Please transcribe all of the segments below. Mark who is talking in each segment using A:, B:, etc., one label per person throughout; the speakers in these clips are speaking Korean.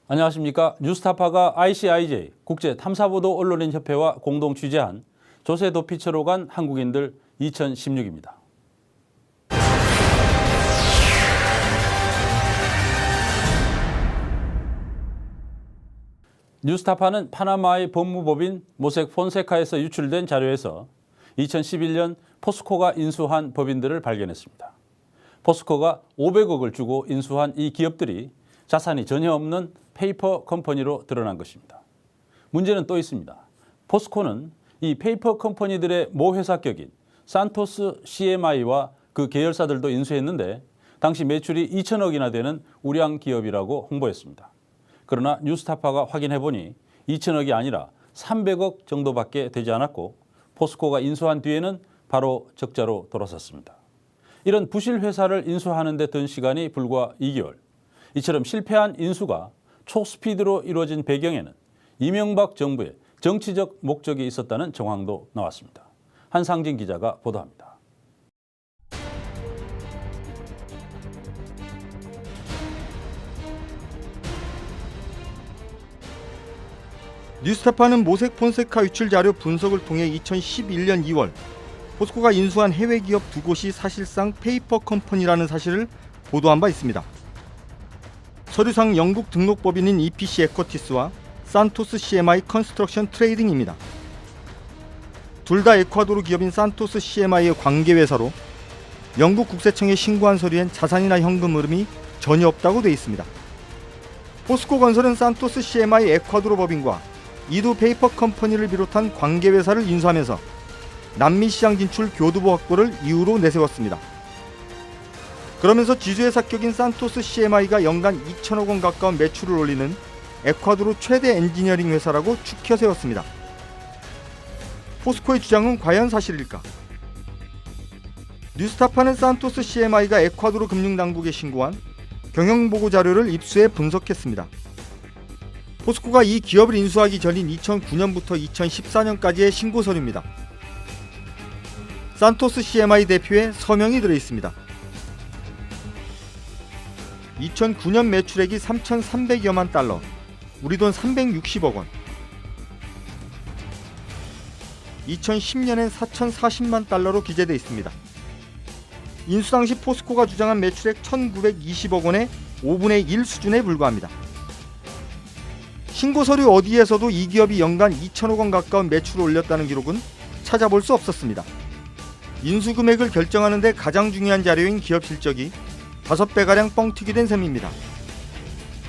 A: 안녕하십니까. 뉴스타파가 ICIJ 국제탐사보도 언론인협회와 공동 취재한 조세 도피처로 간 한국인들 2016입니다. 뉴스타파는 파나마의 법무법인 모색 폰세카에서 유출된 자료에서 2011년 포스코가 인수한 법인들을 발견했습니다. 포스코가 500억을 주고 인수한 이 기업들이 자산이 전혀 없는 페이퍼 컴퍼니로 드러난 것입니다. 문제는 또 있습니다. 포스코는 이 페이퍼 컴퍼니들의 모회사격인 산토스 CMI와 그 계열사들도 인수했는데 당시 매출이 2천억이나 되는 우량 기업이라고 홍보했습니다. 그러나 뉴스타파가 확인해보니 2천억이 아니라 300억 정도밖에 되지 않았고 포스코가 인수한 뒤에는 바로 적자로 돌아섰습니다. 이런 부실 회사를 인수하는 데 든 시간이 불과 2개월. 이처럼 실패한 인수가 초스피드로 이루어진 배경에는 이명박 정부의 정치적 목적이 있었다는 정황도 나왔습니다. 한상진 기자가 보도합니다.
B: 뉴스타파는 모색 폰세카 유출 자료 분석을 통해 2011년 2월 포스코가 인수한 해외 기업 두 곳이 사실상 페이퍼 컴퍼니라는 사실을 보도한 바 있습니다. 서류상 영국 등록법인인 EPC 에쿼티스와 산토스 CMI 컨스트럭션 트레이딩입니다. 둘 다 에콰도르 기업인 산토스 CMI의 관계회사로 영국 국세청에 신고한 서류엔 자산이나 현금 흐름이 전혀 없다고 되어 있습니다. 포스코 건설은 산토스 CMI 에콰도르 법인과 이두 페이퍼 컴퍼니를 비롯한 관계회사를 인수하면서 남미 시장 진출 교두보 확보를 이유로 내세웠습니다. 그러면서 지주회사 격인 산토스 CMI가 연간 2천억 원 가까운 매출을 올리는 에콰도르 최대 엔지니어링 회사라고 추켜 세웠습니다. 포스코의 주장은 과연 사실일까? 뉴스타파는 산토스 CMI가 에콰도르 금융당국에 신고한 경영보고 자료를 입수해 분석했습니다. 포스코가 이 기업을 인수하기 전인 2009년부터 2014년까지의 신고 서류입니다. 산토스 CMI 대표의 서명이 들어있습니다. 2009년 매출액이 3,300여만 달러, 우리 돈 360억 원. 2010년엔 4,040만 달러로 기재되어 있습니다. 인수 당시 포스코가 주장한 매출액 1,920억 원의 5분의 1 수준에 불과합니다. 신고 서류 어디에서도 이 기업이 연간 2천억 원 가까운 매출을 올렸다는 기록은 찾아볼 수 없었습니다. 인수 금액을 결정하는 데 가장 중요한 자료인 기업 실적이 5배가량 뻥튀기 된 셈입니다.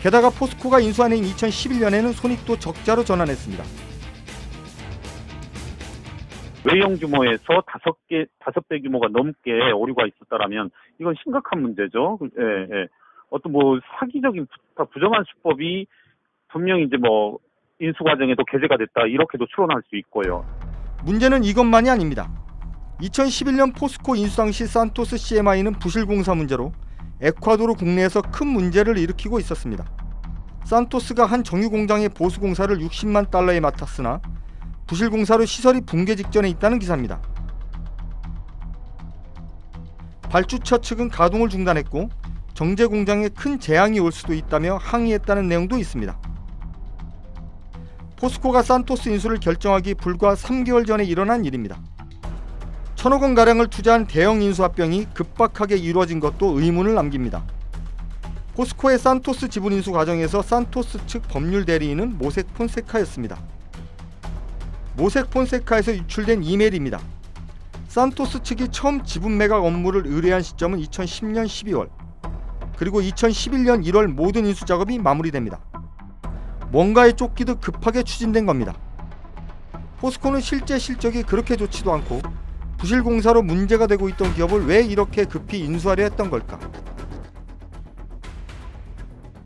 B: 게다가 포스코가 인수한 해인 2011년에는 손익도 적자로 전환했습니다.
C: 외형 규모에서 5배 규모가 넘게 오류가 있었다라면 이건 심각한 문제죠. 어떤 사기적인 부정한 수법이 분명히 이제 인수 과정에도 게재가 됐다 이렇게도 추론할 수 있고요.
B: 문제는 이것만이 아닙니다. 2011년 포스코 인수 당시 산토스 CMI는 부실 공사 문제로 에콰도르 국내에서 큰 문제를 일으키고 있었습니다. 산토스가 한 정유 공장의 보수 공사를 60만 달러에 맡았으나 부실 공사로 시설이 붕괴 직전에 있다는 기사입니다. 발주처 측은 가동을 중단했고 정제 공장에 큰 재앙이 올 수도 있다며 항의했다는 내용도 있습니다. 포스코가 산토스 인수를 결정하기 불과 3개월 전에 일어난 일입니다. 1,000억 원가량을 투자한 대형 인수 합병이 급박하게 이루어진 것도 의문을 남깁니다. 포스코의 산토스 지분 인수 과정에서 산토스 측 법률 대리인은 모색 폰세카였습니다. 모색 폰세카에서 유출된 이메일입니다. 산토스 측이 처음 지분 매각 업무를 의뢰한 시점은 2010년 12월, 그리고 2011년 1월 모든 인수 작업이 마무리됩니다. 뭔가에 쫓기듯 급하게 추진된 겁니다. 포스코는 실제 실적이 그렇게 좋지도 않고 부실 공사로 문제가 되고 있던 기업을 왜 이렇게 급히 인수하려 했던 걸까?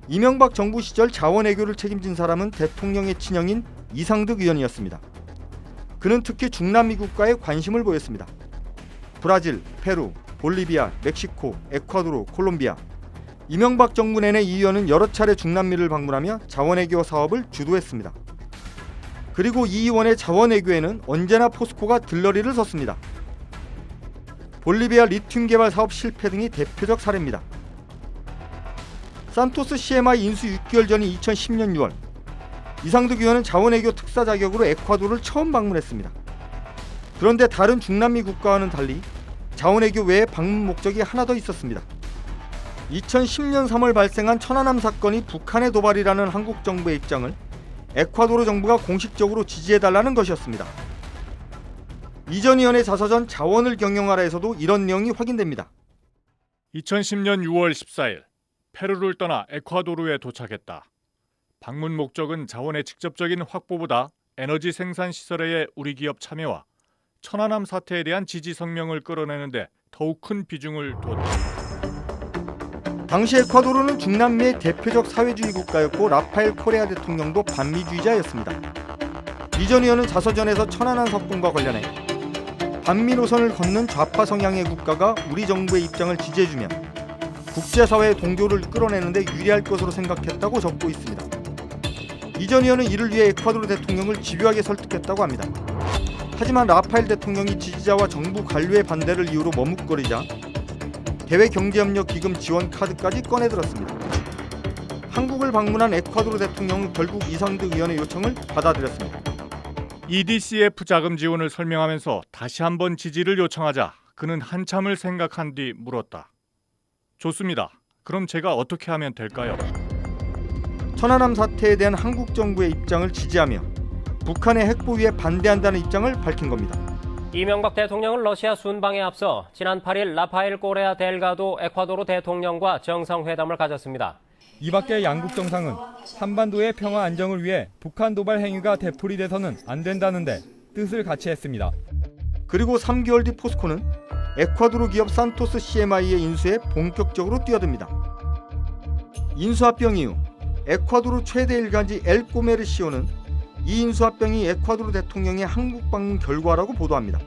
B: 이명박 정부 시절 자원외교를 책임진 사람은 대통령의 친형인 이상득 의원이었습니다. 그는 특히 중남미 국가에 관심을 보였습니다. 브라질, 페루, 볼리비아, 멕시코, 에콰도르, 콜롬비아. 이명박 정부 내내 이 의원은 여러 차례 중남미를 방문하며 자원외교 사업을 주도했습니다. 그리고 이 의원의 자원외교에는 언제나 포스코가 들러리를 섰습니다. 볼리비아 리튬 개발 사업 실패 등이 대표적 사례입니다. 산토스 CMI 인수 6개월 전인 2010년 6월 이상득 의원은 자원외교 특사 자격으로 에콰도르를 처음 방문했습니다. 그런데 다른 중남미 국가와는 달리 자원외교 외에 방문 목적이 하나 더 있었습니다. 2010년 3월 발생한 천안함 사건이 북한의 도발이라는 한국 정부의 입장을 에콰도르 정부가 공식적으로 지지해달라는 것이었습니다. 이전 의원의 자서전 자원을 경영하라에서도 이런 내용이 확인됩니다.
D: 2010년 6월 14일 페루를 떠나 에콰도르에 도착했다. 방문 목적은 자원의 직접적인 확보보다 에너지 생산 시설의 우리 기업 참여와 천안함 사태에 대한 지지 성명을 끌어내는데 더욱 큰 비중을 뒀다.
B: 당시 에콰도르는 중남미의 대표적 사회주의 국가였고 라파엘 코레아 대통령도 반미주의자였습니다. 이전 의원은 자서전에서 천안함 사건과 관련해 반미 노선을 걷는 좌파 성향의 국가가 우리 정부의 입장을 지지해주면 국제사회의 동조를 끌어내는데 유리할 것으로 생각했다고 적고 있습니다. 이전 의원은 이를 위해 에콰도르 대통령을 집요하게 설득했다고 합니다. 하지만 라파엘 대통령이 지지자와 정부 관료의 반대를 이유로 머뭇거리자 대외경제협력기금 지원 카드까지 꺼내들었습니다. 한국을 방문한 에콰도르 대통령은 결국 이상득 의원의 요청을 받아들였습니다.
D: EDCF 자금 지원을 설명하면서 다시 한번 지지를 요청하자 그는 한참을 생각한 뒤 물었다. 좋습니다. 그럼 제가 어떻게 하면 될까요?
B: 천안함 사태에 대한 한국 정부의 입장을 지지하며 북한의 핵보유에 반대한다는 입장을 밝힌 겁니다.
E: 이명박 대통령은 러시아 순방에 앞서 지난 8일 라파엘 코레아 델가도 에콰도르 대통령과 정상회담을 가졌습니다.
F: 이 밖에 양국 정상은 한반도의 평화 안정을 위해 북한 도발 행위가 되풀이돼서는 안 된다는데 뜻을 같이 했습니다.
B: 그리고 3개월 뒤 포스코는 에콰도르 기업 산토스 CMI의 인수에 본격적으로 뛰어듭니다. 인수합병 이후 에콰도르 최대 일간지 엘 꼬메르시오는 이 인수합병이 에콰도르 대통령의 한국 방문 결과라고 보도합니다.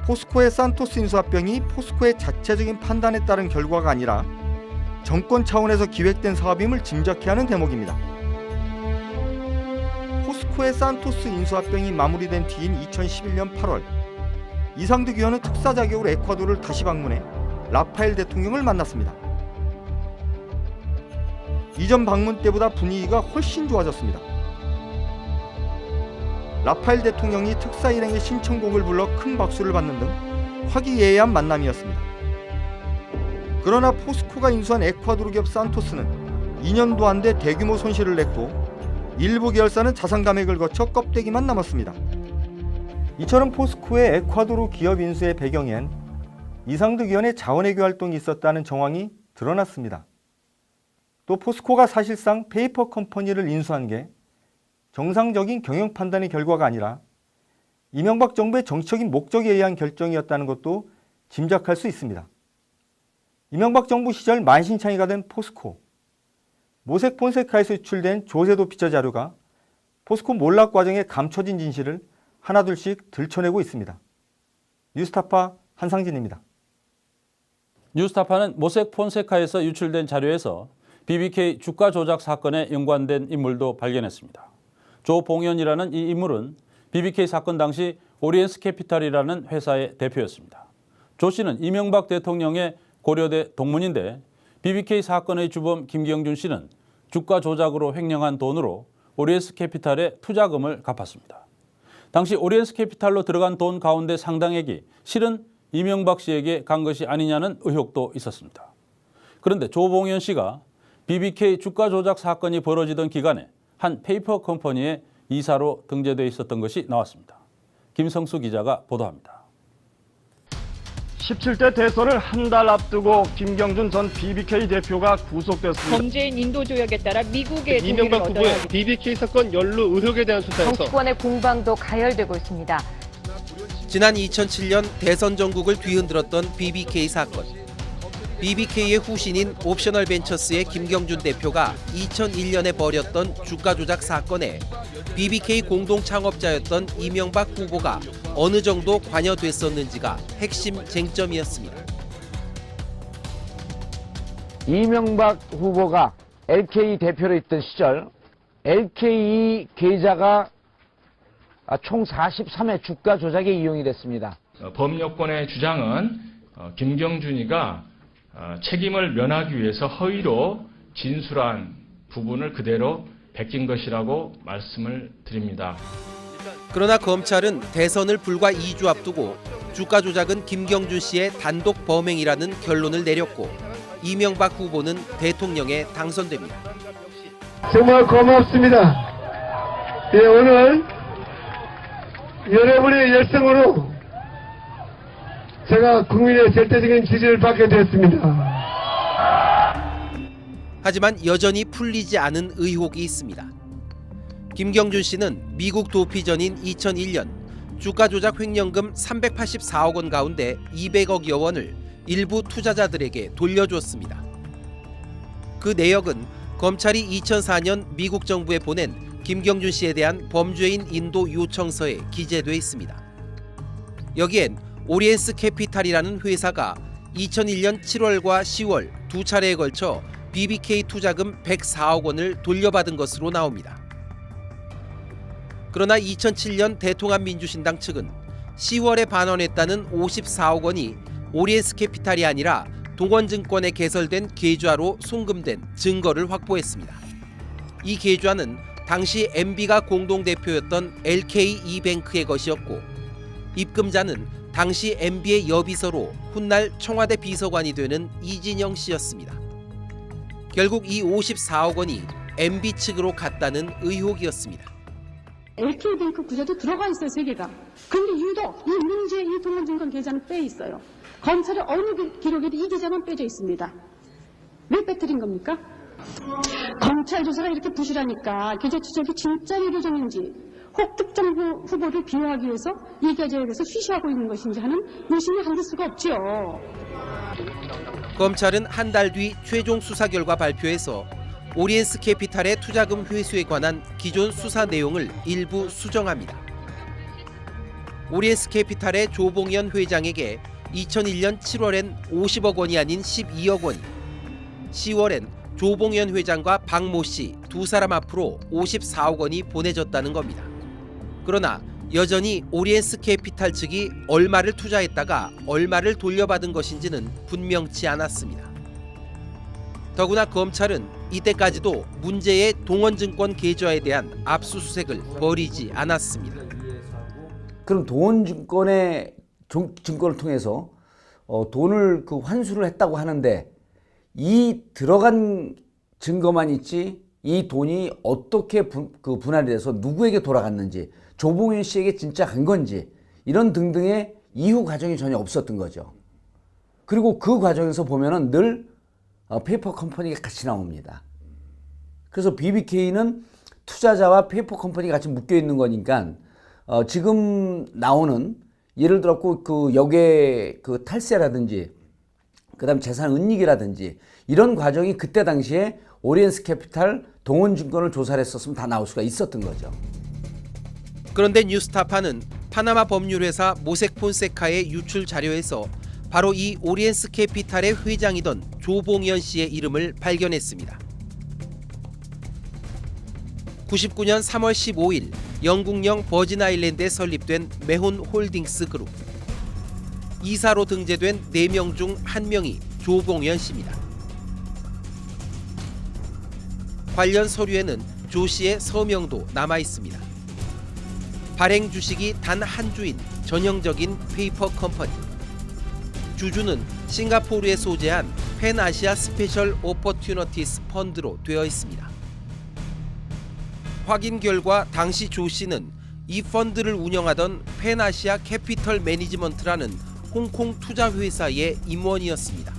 B: 포스코의 산토스 인수합병이 포스코의 자체적인 판단에 따른 결과가 아니라 정권 차원에서 기획된 사업임을 짐작케 하는 대목입니다. 포스코의 산토스 인수합병이 마무리된 뒤인 2011년 8월 이상득 의원은 특사 자격으로 에콰도르를 다시 방문해 라파엘 대통령을 만났습니다. 이전 방문 때보다 분위기가 훨씬 좋아졌습니다. 라파엘 대통령이 특사 일행의 신청곡을 불러 큰 박수를 받는 등 화기애애한 만남이었습니다. 그러나 포스코가 인수한 에콰도르 기업 산토스는 2년도 안 돼 대규모 손실을 냈고 일부 계열사는 자산 감액을 거쳐 껍데기만 남았습니다. 이처럼 포스코의 에콰도르 기업 인수의 배경엔 이상득 의원의 자원외교 활동이 있었다는 정황이 드러났습니다. 또 포스코가 사실상 페이퍼 컴퍼니를 인수한 게 정상적인 경영 판단의 결과가 아니라 이명박 정부의 정치적인 목적에 의한 결정이었다는 것도 짐작할 수 있습니다. 이명박 정부 시절 만신창이가 된 포스코, 모색 폰세카에서 유출된 조세도 피처 자료가 포스코 몰락 과정에 감춰진 진실을 하나둘씩 들춰내고 있습니다. 뉴스타파 한상진입니다.
A: 뉴스타파는 모색 폰세카에서 유출된 자료에서 BBK 주가 조작 사건에 연관된 인물도 발견했습니다. 조봉현이라는 이 인물은 BBK 사건 당시 오리엔스 캐피탈이라는 회사의 대표였습니다. 조 씨는 이명박 대통령의 고려대 동문인데 BBK 사건의 주범 김경준 씨는 주가 조작으로 횡령한 돈으로 오리엔스 캐피탈에 투자금을 갚았습니다. 당시 오리엔스 캐피탈로 들어간 돈 가운데 상당액이 실은 이명박 씨에게 간 것이 아니냐는 의혹도 있었습니다. 그런데 조봉현 씨가 BBK 주가 조작 사건이 벌어지던 기간에 한 페이퍼 컴퍼니의 이사로 등재되어 있었던 것이 나왔습니다. 김성수 기자가 보도합니다.
G: 17대 대선을 한 달 앞두고 김경준 전 BBK 대표가 구속됐습니다.
H: 범죄인 인도 조약에 따라 미국의
I: 이명박 후보의 BBK 사건 연루 의혹에 대한 수사에서
H: 정치권의 공방도 가열되고 있습니다.
J: 지난 2007년 대선 전국을 뒤흔들었던 BBK 사건. BBK의 후신인 옵셔널 벤처스의 김경준 대표가 2001년에 벌였던 주가 조작 사건에 BBK 공동 창업자였던 이명박 후보가 어느 정도 관여됐었는지가 핵심 쟁점이었습니다.
K: 이명박 후보가 LK 대표로 있던 시절 LK 계좌가 총 43회 주가 조작에 이용이 됐습니다.
L: 범여권의 주장은 김경준이가 책임을 면하기 위해서 허위로 진술한 부분을 그대로 베낀 것이라고 말씀을 드립니다.
J: 그러나 검찰은 대선을 불과 2주 앞두고 주가 조작은 김경준 씨의 단독 범행이라는 결론을 내렸고 이명박 후보는 대통령에 당선됩니다.
I: 정말 고맙습니다. 예, 오늘 여러분의 열성으로 제가 국민의 절대적인 지지를 받게 됐습니다.
J: 하지만 여전히 풀리지 않은 의혹이 있습니다. 김경준 씨는 미국 도피전인 2001년 주가 조작 횡령금 384억 원 가운데 200억여 원을 일부 투자자들에게 돌려줬습니다. 그 내역은 검찰이 2004년 미국 정부에 보낸 김경준 씨에 대한 범죄인 인도 요청서에 기재돼 있습니다. 여기엔 오리엔스 캐피탈이라는 회사가 2001년 7월과 10월 두 차례에 걸쳐 BBK 투자금 104억 원을 돌려받은 것으로 나옵니다. 그러나 2007년 대통합민주신당 측은 10월에 반환했다는 54억 원이 오리엔스 캐피탈이 아니라 동원증권에 개설된 계좌로 송금된 증거를 확보했습니다. 이 계좌는 당시 MB가 공동대표였던 LKE뱅크의 것이었고 입금자는 당시 MB의 여비서로 훗날 청와대 비서관이 되는 이진영 씨였습니다. 결국 이 54억 원이 MB 측으로 갔다는 의혹이었습니다.
M: LK뱅크 구조도 들어가 있어요, 세 개가. 그런데 유독 이 문제의 이 동원증권 계좌는 빼 있어요. 검찰의 어느 기록에도 이 계좌만 빼져 있습니다. 왜 빼뜨린 겁니까? 검찰 조사가 이렇게 부실하니까 계좌 추적이 진짜 의료적인지 혹 특정 후보를 비호하기 위해서 이 계좌에 대해서 쉬쉬하고 있는 것인지 하는 의심이 안 들 수가 없죠.
J: 검찰은 한 달 뒤 최종 수사 결과 발표에서 오리엔스 캐피탈의 투자금 회수에 관한 기존 수사 내용을 일부 수정합니다. 오리엔스 캐피탈의 조봉현 회장에게 2001년 7월엔 50억 원이 아닌 12억 원이, 10월엔 조봉현 회장과 박모 씨 두 사람 앞으로 54억 원이 보내졌다는 겁니다. 그러나 여전히 오리엔스 캐피탈 측이 얼마를 투자했다가 얼마를 돌려받은 것인지는 분명치 않았습니다. 더구나 검찰은 이때까지도 문제의 동원증권 계좌에 대한 압수수색을 벌이지 않았습니다.
K: 그럼 동원증권의 증권을 통해서 돈을 환수를 했다고 하는데 이 들어간 증거만 있지 이 돈이 어떻게 분할이 돼서 누구에게 돌아갔는지 조봉현 씨에게 진짜 간 건지 이런 등등의 이후 과정이 전혀 없었던 거죠. 그리고 그 과정에서 보면은 늘 페이퍼 컴퍼니가 같이 나옵니다. 그래서 BBK는 투자자와 페이퍼 컴퍼니가 같이 묶여 있는 거니까 지금 나오는 예를 들었고 그 역의 그 탈세라든지 그다음 재산 은닉이라든지 이런 과정이 그때 당시에 오리엔스 캐피탈 동원증권을 조사를 했었으면 다 나올 수가 있었던 거죠.
J: 그런데 뉴스타파는 파나마 법률회사 모색 폰세카의 유출 자료에서 바로 이 오리엔스 캐피탈의 회장이던 조봉현 씨의 이름을 발견했습니다. 99년 3월 15일 영국령 버진아일랜드에 설립된 메혼 홀딩스 그룹. 이사로 등재된 4명 중 1명이 조봉현 씨입니다. 관련 서류에는 조 씨의 서명도 남아 있습니다. 발행 주식이 단 한 주인 전형적인 페이퍼 컴퍼니. 주주는 싱가포르에 소재한 펜아시아 스페셜 오퍼튜너티스 펀드로 되어 있습니다. 확인 결과 당시 조 씨는 이 펀드를 운영하던 펜아시아 캐피털 매니지먼트라는 홍콩 투자 회사의 임원이었습니다.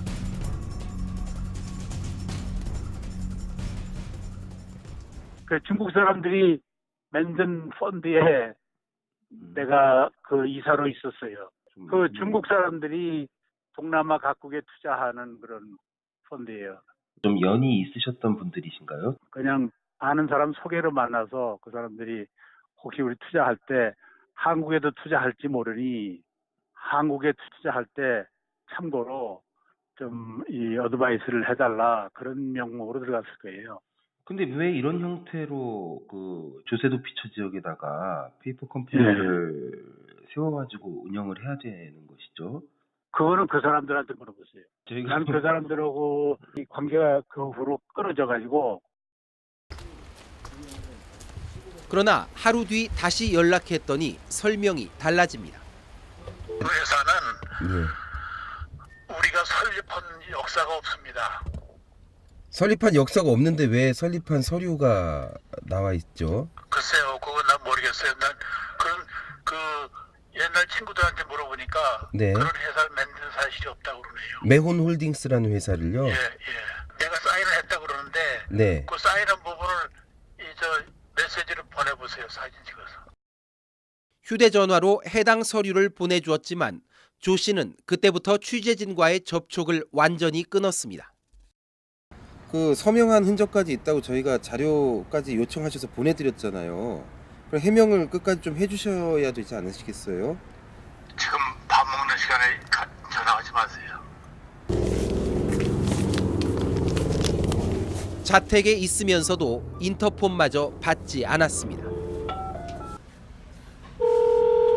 N: 그 중국 사람들이 만든 펀드에 내가 그 이사로 있었어요. 그 중국 사람들이 동남아 각국에 투자하는 그런 펀드예요.
O: 좀 연이 있으셨던 분들이신가요?
N: 그냥 아는 사람 소개로 만나서 그 사람들이 혹시 우리 투자할 때 한국에도 투자할지 모르니 한국에 투자할 때 참고로 좀 이 어드바이스를 해달라 그런 명목으로 들어갔을 거예요.
O: 근데 왜 이런 형태로 그 조세도 피처 지역에다가 페이퍼 컴퍼니를 세워가지고 운영을 해야 되는 것이죠?
N: 그거는 그 사람들한테 물어보세요. 난 그 사람들하고 이 관계가 그 후로 끊어져 가지고.
J: 그러나 하루 뒤 다시 연락했더니 설명이 달라집니다.
P: 그 회사는 우리가 설립한 역사가 없습니다.
Q: 설립한 역사가 없는데 왜 설립한 서류가 나와 있죠?
P: 글쎄요, 그건 난 모르겠어요. 난 그런 그 옛날 친구들한테 물어보니까
Q: 네.
P: 그런 회사를 만든 사실이 없다고 그러네요.
Q: 매혼 홀딩스라는 회사를요?
P: 예. 내가 사인을 했다 그러는데
Q: 네.
P: 그 사인한 부분을 메시지를 보내보세요. 사진 찍어서.
J: 휴대전화로 해당 서류를 보내주었지만 조 씨는 그때부터 취재진과의 접촉을 완전히 끊었습니다.
Q: 그 서명한 흔적까지 있다고 저희가 자료까지 요청하셔서 보내드렸잖아요. 그럼 해명을 끝까지 좀 해주셔야 되지 않으시겠어요?
P: 지금 밥 먹는 시간에 전화하지 마세요.
J: 자택에 있으면서도 인터폰마저 받지 않았습니다.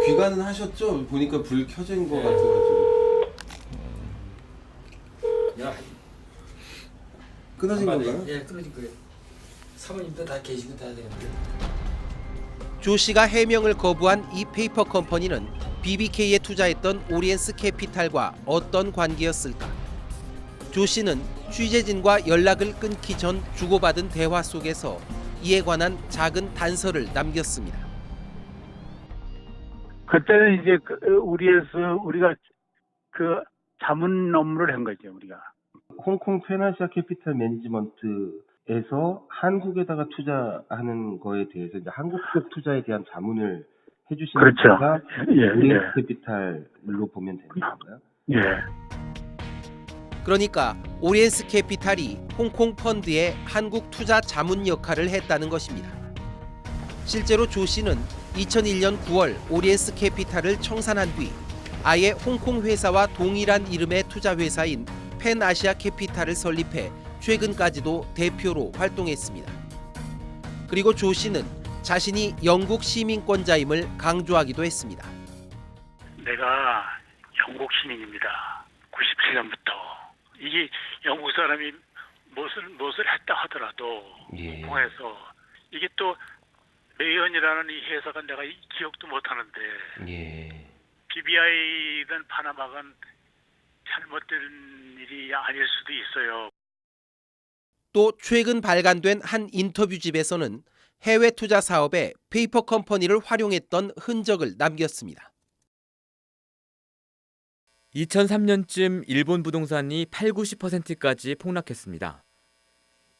Q: 귀가는 하셨죠? 보니까 불 켜져 있는 것 같아가지고.
K: 야,
Q: 끊어진 건가요?
K: 예, 끊어진 거예요. 사모님도 다 계시고 다 되는데.
J: 조 씨가 해명을 거부한 이 페이퍼 컴퍼니는 BBK에 투자했던 오리엔스 캐피탈과 어떤 관계였을까? 조 씨는 취재진과 연락을 끊기 전 주고받은 대화 속에서 이에 관한 작은 단서를 남겼습니다.
N: 그때는 이제 우리가 그 자문 업무를 한 거죠, 우리가.
O: 홍콩 페나시아 캐피탈 매니지먼트에서 한국에다가 투자하는 거에 대해서 이제 한국 쪽 투자에 대한 자문을 해주시는
N: 그렇죠.
O: 데가 오리엔스 캐피탈로 보면 되는 건가요?
N: 예.
J: 그러니까 오리엔스 캐피탈이 홍콩 펀드의 한국 투자 자문 역할을 했다는 것입니다. 실제로 조 씨는 2001년 9월 오리엔스 캐피탈을 청산한 뒤 아예 홍콩 회사와 동일한 이름의 투자 회사인 펜아시아 캐피탈을 설립해 최근까지도 대표로 활동했습니다. 그리고 조 씨는 자신이 영국 시민권자임을 강조하기도 했습니다.
P: 내가 영국 시민입니다. 97년부터. 이게 영국 사람이 무엇을 했다 하더라도 홍콩에서 이게 또 레이언이라는 이 회사가 내가 기억도 못하는데 BBI든 파나마건 잘못된 일이 아닐 수도 있어요.
J: 또 최근 발간된 한 인터뷰집에서는 해외 투자 사업에 페이퍼 컴퍼니를 활용했던 흔적을 남겼습니다.
R: 2003년쯤 일본 부동산이 80~90%까지 폭락했습니다.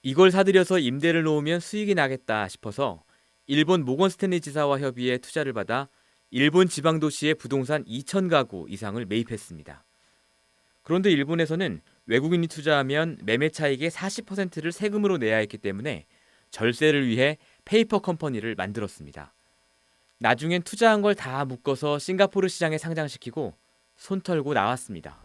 R: 이걸 사들여서 임대를 놓으면 수익이 나겠다 싶어서 일본 모건 스탠리 지사와 협의해 투자를 받아 일본 지방 도시의 부동산 2,000가구 이상을 매입했습니다. 그런데 일본에서는 외국인이 투자하면 매매 차익의 40%를 세금으로 내야 했기 때문에 절세를 위해 페이퍼 컴퍼니를 만들었습니다. 나중엔 투자한 걸 다 묶어서 싱가포르 시장에 상장시키고 손 털고 나왔습니다.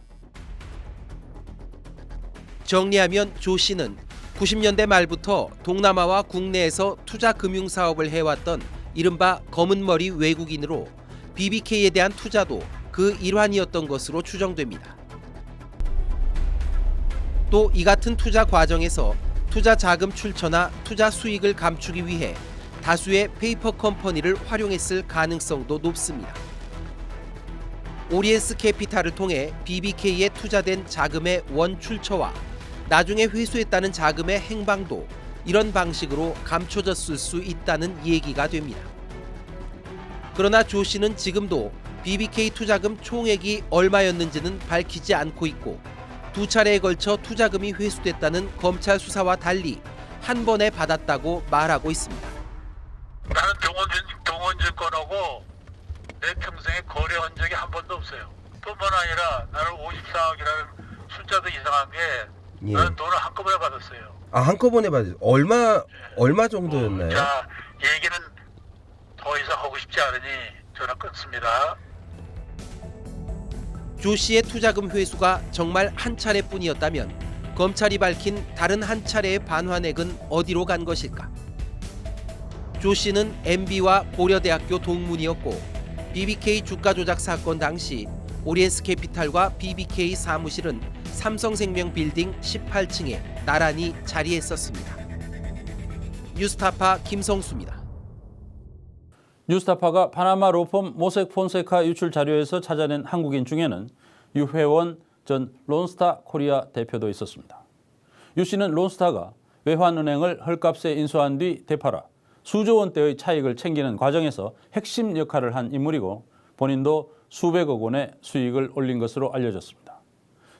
J: 정리하면 조 씨는 90년대 말부터 동남아와 국내에서 투자 금융 사업을 해왔던 이른바 검은머리 외국인으로 BBK에 대한 투자도 그 일환이었던 것으로 추정됩니다. 또 이 같은 투자 과정에서 투자 자금 출처나 투자 수익을 감추기 위해 다수의 페이퍼 컴퍼니를 활용했을 가능성도 높습니다. 오리엔스 캐피탈을 통해 BBK에 투자된 자금의 원 출처와 나중에 회수했다는 자금의 행방도 이런 방식으로 감춰졌을 수 있다는 얘기가 됩니다. 그러나 조 씨는 지금도 BBK 투자금 총액이 얼마였는지는 밝히지 않고 있고 두 차례에 걸쳐 투자금이 회수됐다는 검찰 수사와 달리 한 번에 받았다고 말하고 있습니다.
P: 나는 동원증권하고 내 평생에 거래한 적이 한 번도 없어요. 뿐만 아니라 나는 54억이라는 숫자도 이상한 게 나는 돈을 한꺼번에 받았어요.
Q: 아, 한꺼번에 받으세요. 얼마 정도였나요?
P: 자, 얘기는 더 이상 하고 싶지 않으니 전화 끊습니다.
J: 조 씨의 투자금 회수가 정말 한 차례뿐이었다면 검찰이 밝힌 다른 한 차례의 반환액은 어디로 간 것일까? 조 씨는 MB와 고려대학교 동문이었고 BBK 주가 조작 사건 당시 오리엔스캐피탈과 BBK 사무실은 삼성생명 빌딩 18층에 나란히 자리했었습니다. 뉴스타파 김성수입니다.
A: 뉴스타파가 파나마 로펌 모색 폰세카 유출 자료에서 찾아낸 한국인 중에는 유회원 전 론스타 코리아 대표도 있었습니다. 유 씨는 론스타가 외환은행을 헐값에 인수한 뒤 되팔아 수조 원대의 차익을 챙기는 과정에서 핵심 역할을 한 인물이고 본인도 수백억 원의 수익을 올린 것으로 알려졌습니다.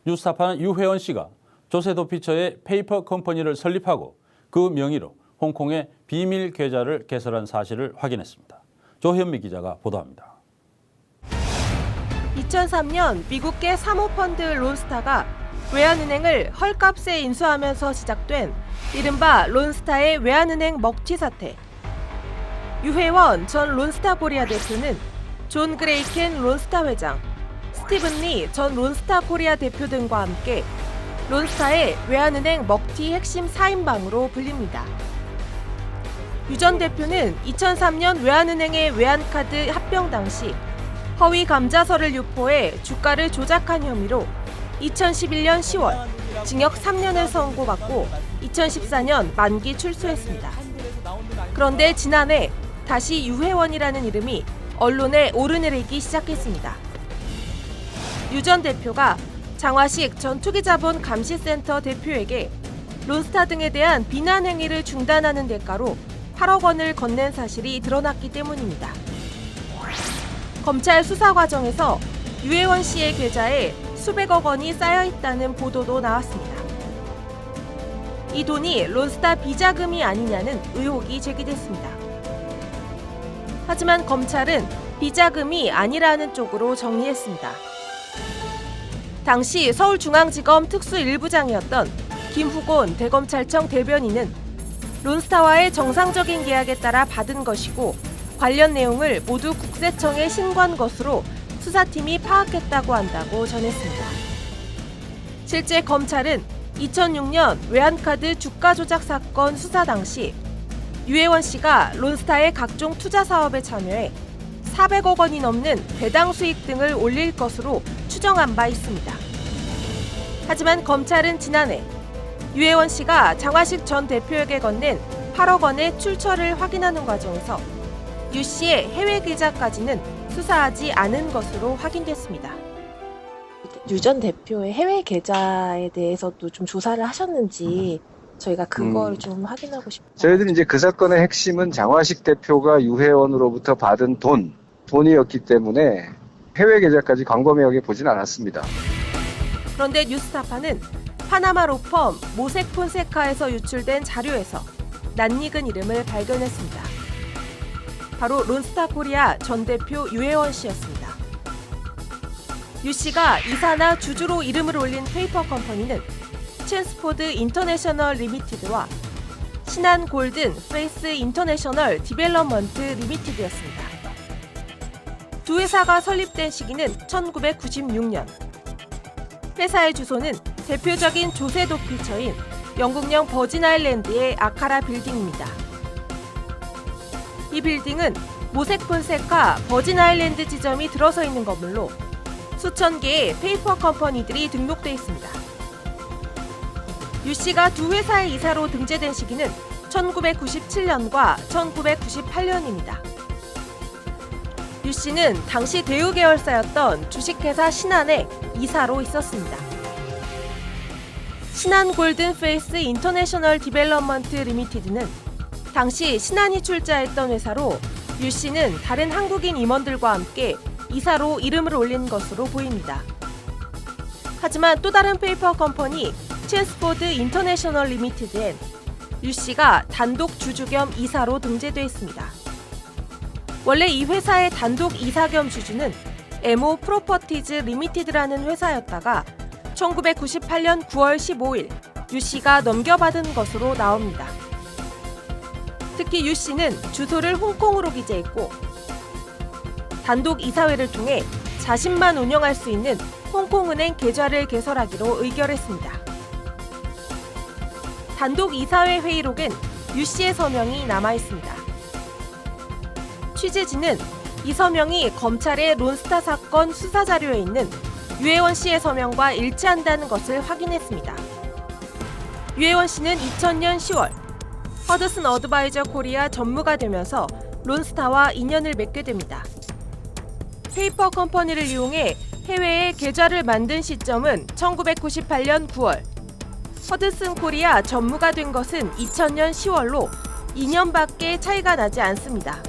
A: 뉴스타파는 유회원 씨가 조세도피처의 페이퍼 컴퍼니를 설립하고 그 명의로 홍콩에 비밀 계좌를 개설한 사실을 확인했습니다. 조현미 기자가 보도합니다.
S: 2003년 미국계 사모펀드 론스타가 외환은행을 헐값에 인수하면서 시작된 이른바 론스타의 외환은행 먹튀 사태. 유회원 전 론스타 코리아 대표는 존 그레이켄 론스타 회장, 스티븐 리 전 론스타 코리아 대표 등과 함께 론스타의 외환은행 먹튀 핵심 4인방으로 불립니다. 유 전 대표는 2003년 외환은행의 외환카드 합병 당시 허위 감자서를 유포해 주가를 조작한 혐의로 2011년 10월 징역 3년을 선고받고 2014년 만기 출소했습니다. 그런데 지난해 다시 유회원이라는 이름이 언론에 오르내리기 시작했습니다. 유 전 대표가 장화식 전 투기자본 감시센터 대표에게 론스타 등에 대한 비난 행위를 중단하는 대가로 8억 원을 건넨 사실이 드러났기 때문입니다. 검찰 수사 과정에서 유회원 씨의 계좌에 수백억 원이 쌓여 있다는 보도도 나왔습니다. 이 돈이 론스타 비자금이 아니냐는 의혹이 제기됐습니다. 하지만 검찰은 비자금이 아니라는 쪽으로 정리했습니다. 당시 서울중앙지검 특수 1부장이었던 김후곤 대검찰청 대변인은 론스타와의 정상적인 계약에 따라 받은 것이고 관련 내용을 모두 국세청에 신고한 것으로 수사팀이 파악했다고 한다고 전했습니다. 실제 검찰은 2006년 외환카드 주가 조작 사건 수사 당시 유회원 씨가 론스타의 각종 투자 사업에 참여해 400억 원이 넘는 배당 수익 등을 올릴 것으로 추정한 바 있습니다. 하지만 검찰은 지난해 유회원 씨가 장화식 전 대표에게 건넨 8억 원의 출처를 확인하는 과정에서 유 씨의 해외 계좌까지는 수사하지 않은 것으로 확인됐습니다.
T: 유 전 대표의 해외 계좌에 대해서도 좀 조사를 하셨는지 저희가 그걸 좀 확인하고 싶어요.
U: 저희들이 이제 그 사건의 핵심은 장화식 대표가 유회원으로부터 받은 돈이었기 때문에 해외 계좌까지 광범위하게 보진 않았습니다.
S: 그런데 뉴스타파는 파나마 로펌 모색 폰세카에서 유출된 자료에서 낯익은 이름을 발견했습니다. 바로 론스타 코리아 전 대표 유회원 씨였습니다. 유 씨가 이사나 주주로 이름을 올린 페이퍼 컴퍼니는 첸스포드 인터내셔널 리미티드와 신한 골든 페이스 인터내셔널 디벨롭먼트 리미티드였습니다. 두 회사가 설립된 시기는 1996년. 회사의 주소는 대표적인 조세도피처인 영국령 버진 아일랜드의 아카라 빌딩입니다. 이 빌딩은 모색 폰세카 버진 아일랜드 지점이 들어서 있는 건물로 수천 개의 페이퍼 컴퍼니들이 등록돼 있습니다. 유 씨가 두 회사의 이사로 등재된 시기는 1997년과 1998년입니다. 유 씨는 당시 대우 계열사였던 주식회사 신한의 이사로 있었습니다. 신한 골든 페이스 인터내셔널 디벨롭먼트 리미티드는 당시 신한이 출자했던 회사로 유 씨는 다른 한국인 임원들과 함께 이사로 이름을 올린 것으로 보입니다. 하지만 또 다른 페이퍼 컴퍼니 첸스포드 인터내셔널 리미티드엔 유 씨가 단독 주주 겸 이사로 등재돼 있습니다. 원래 이 회사의 단독 이사 겸 주주는 에모 프로퍼티즈 리미티드라는 회사였다가 1998년 9월 15일 유 씨가 넘겨받은 것으로 나옵니다. 특히 유 씨는 주소를 홍콩으로 기재했고 단독 이사회를 통해 자신만 운영할 수 있는 홍콩은행 계좌를 개설하기로 의결했습니다. 단독 이사회 회의록엔 유 씨의 서명이 남아 있습니다. 취재진은 이 서명이 검찰의 론스타 사건 수사 자료에 있는 유혜원 씨의 서명과 일치한다는 것을 확인했습니다. 유혜원 씨는 2000년 10월 허드슨 어드바이저 코리아 전무가 되면서 론스타와 인연을 맺게 됩니다. 페이퍼 컴퍼니를 이용해 해외에 계좌를 만든 시점은 1998년 9월, 허드슨 코리아 전무가 된 것은 2000년 10월로 2년밖에 차이가 나지 않습니다.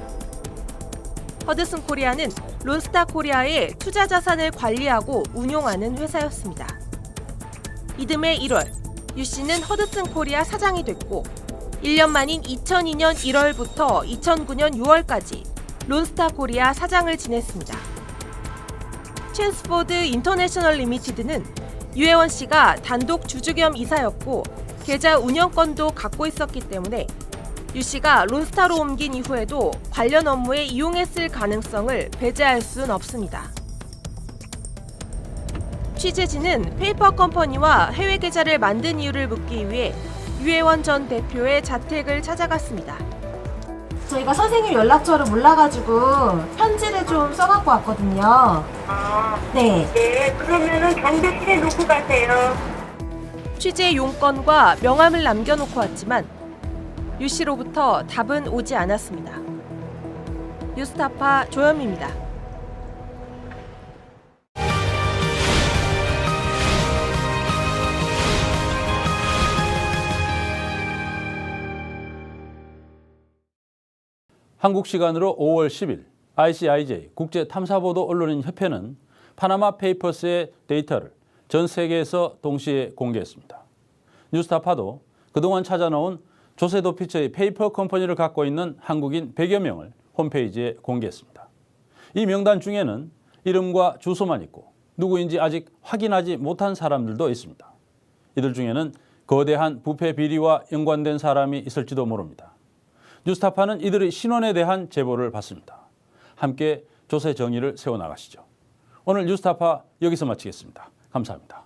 S: 허드슨 코리아는 론스타 코리아의 투자 자산을 관리하고 운용하는 회사였습니다. 이듬해 1월, 유 씨는 허드슨 코리아 사장이 됐고 1년 만인 2002년 1월부터 2009년 6월까지 론스타 코리아 사장을 지냈습니다. 첸스포드 인터내셔널 리미티드는 유혜원 씨가 단독 주주 겸 이사였고 계좌 운영권도 갖고 있었기 때문에 유 씨가 론스타로 옮긴 이후에도 관련 업무에 이용했을 가능성을 배제할 수는 없습니다. 취재진은 페이퍼 컴퍼니와 해외 계좌를 만든 이유를 묻기 위해 유혜원 전 대표의 자택을 찾아갔습니다.
T: 저희가 선생님 연락처를 몰라가지고 편지를 좀 써갖고 왔거든요. 네.
C: 네, 그러면은 경비실에 놓고 가세요.
S: 취재 용건과 명함을 남겨놓고 왔지만 유 씨로부터 답은 오지 않았습니다. 뉴스타파 조현미입니다.
A: 한국 시간으로 5월 10일 ICIJ 국제탐사보도 언론인 협회는 파나마 페이퍼스의 데이터를 전 세계에서 동시에 공개했습니다. 뉴스타파도 그동안 찾아놓은 조세도 피처의 페이퍼 컴퍼니를 갖고 있는 한국인 100여 명을 홈페이지에 공개했습니다. 이 명단 중에는 이름과 주소만 있고 누구인지 아직 확인하지 못한 사람들도 있습니다. 이들 중에는 거대한 부패 비리와 연관된 사람이 있을지도 모릅니다. 뉴스타파는 이들의 신원에 대한 제보를 받습니다. 함께 조세 정의를 세워나가시죠. 오늘 뉴스타파 여기서 마치겠습니다. 감사합니다.